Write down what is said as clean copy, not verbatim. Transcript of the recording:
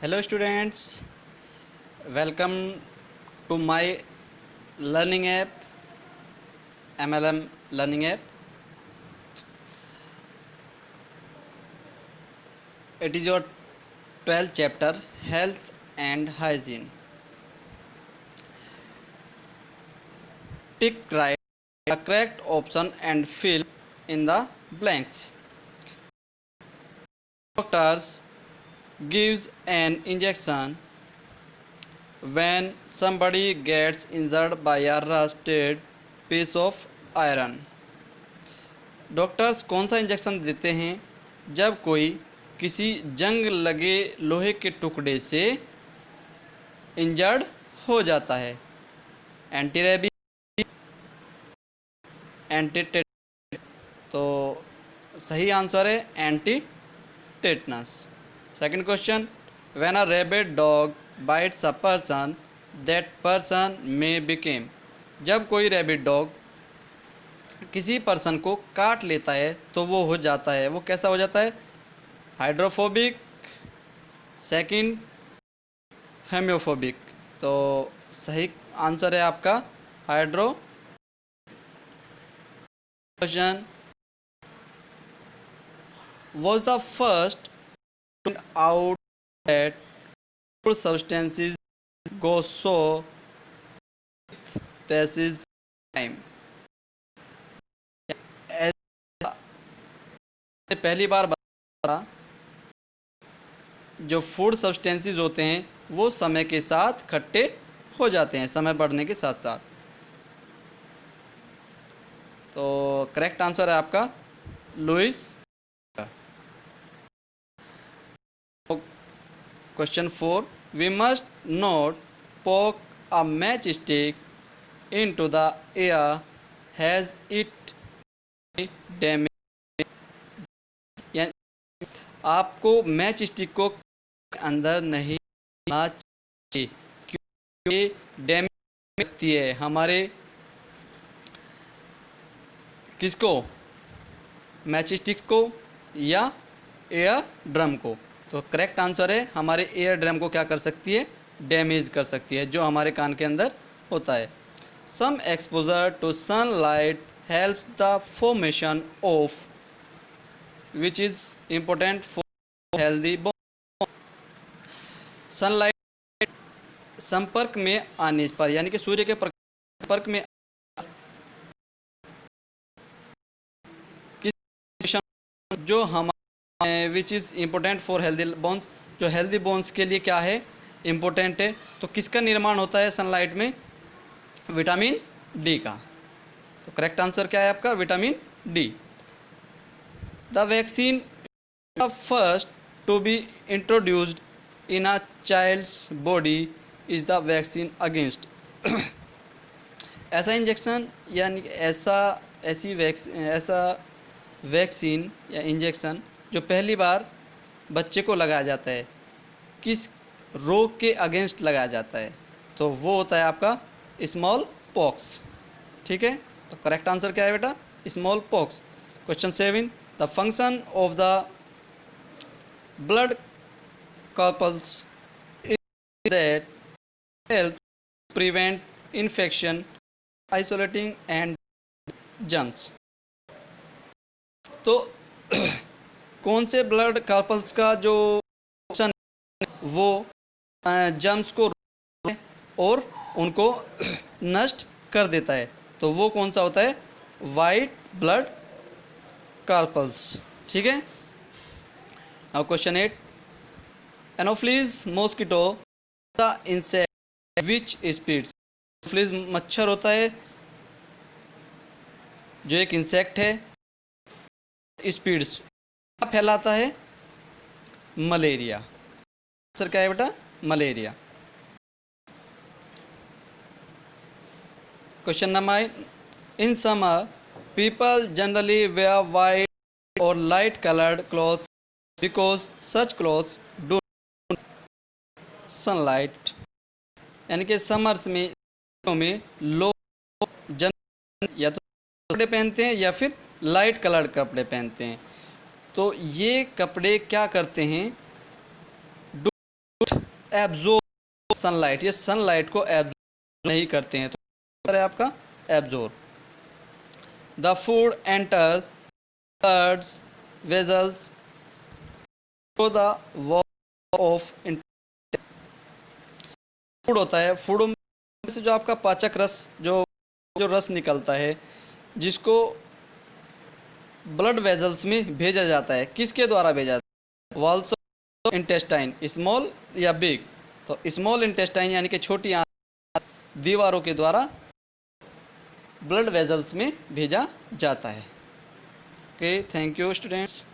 Hello students, welcome to my learning app, MLM learning app. It is your 12th chapter, Health and Hygiene. Tick right the correct option and fill in the blanks. Doctors gives an injection when somebody gets injured by a rusted piece of iron. Doctors कौन सा injection देते हैं जब कोई किसी जंग लगे लोहे के टुकड़े से इंजर्ड हो जाता है? Anti rabies, anti tetanus. तो सही आंसर है anti tetanus. Second question, when a rabid dog bytes a person that person may became. जब कोई रैबिड डॉग किसी पर्सन को काट लेता है तो वो हो जाता है, वो कैसा हो जाता है? Hydrophobic, second haemophobic. तो सही आंसर है आपका hydro. Question, was the first to find out that all substances go so with passage time। ऐसा पहली बार बता, जो फूड सब्सटेंसेस होते हैं वो समय के साथ खट्टे हो जाते हैं, समय बढ़ने के साथ साथ। तो करेक्ट आंसर है आपका Louis. Question 4, we must not poke a match stick into the air has it damage. यानी आपको मैच स्टिक को अंदर नहीं लाना चाहिए क्योंकि डैमेज करती है हमारे किसको? मैच स्टिक्स को या एयर ड्रम को। तो करेक्ट आंसर है हमारे एयर ड्रम को क्या कर सकती है? डैमेज कर सकती है, जो हमारे कान के अंदर होता है। Some exposure to sunlight helps the formation of which is important for healthy bone. Sunlight संपर्क में आने पर, यानी कि सूर्य के संपर्क में जो हमारे विच is important for healthy bones, जो हेल्दी बोन्स के लिए क्या है? इम्पोर्टेंट है। तो किसका निर्माण होता है सनलाइट में? विटामिन डी का। तो करेक्ट आंसर क्या है आपका? Vitamin D. The vaccine first to be introduced in a child's body is the vaccine against. ऐसा इंजेक्शन यानी ऐसा वैक्सीन या इंजेक्शन जो पहली बार बच्चे को लगाया जाता है, किस रोग के अगेंस्ट लगाया जाता है? तो वो होता है आपका स्मॉल पॉक्स। ठीक है, तो करेक्ट आंसर क्या है बेटा? Small pox. Question 7, the function of the blood कॉर्पल्स is that help prevent infection, isolating and germs. तो कौन से ब्लड कार्पल्स का जो फंक्शन वो जर्म्स को रोकता है और उनको नष्ट कर देता है, तो वो कौन सा होता है? White blood carpals. ठीक है। Now question 8, Anopheles mosquito the insect which speeds. Anopheles मच्छर होता है जो एक इंसेक्ट है, स्पीड्स फैलाता है मलेरिया। आंसर क्या है बेटा? Malaria. Question number 9, in summer people generally wear white और light coloured clothes because such clothes do sunlight. यानी कि समर्स में लोग या तो कपड़े पहनते हैं या फिर लाइट कलर्ड कपड़े पहनते हैं। तो ये कपड़े क्या करते हैं? एब्जॉर्ब सनलाइट, ये सनलाइट को एब्जॉर्ब नहीं करते हैं, तो है आपका absorb. The food enters bloods vessels through the wall of. Food होता है, फूड में से जो आपका पाचक रस जो जो रस निकलता है, जिसको ब्लड वेजल्स में भेजा जाता है, किसके द्वारा भेजा जाता है? वॉल्स ऑफ इंटेस्टाइन, स्मॉल या बिग। तो स्मॉल इंटेस्टाइन यानी कि छोटी दीवारों के द्वारा ब्लड वेजल्स में भेजा जाता है। Okay, thank you students.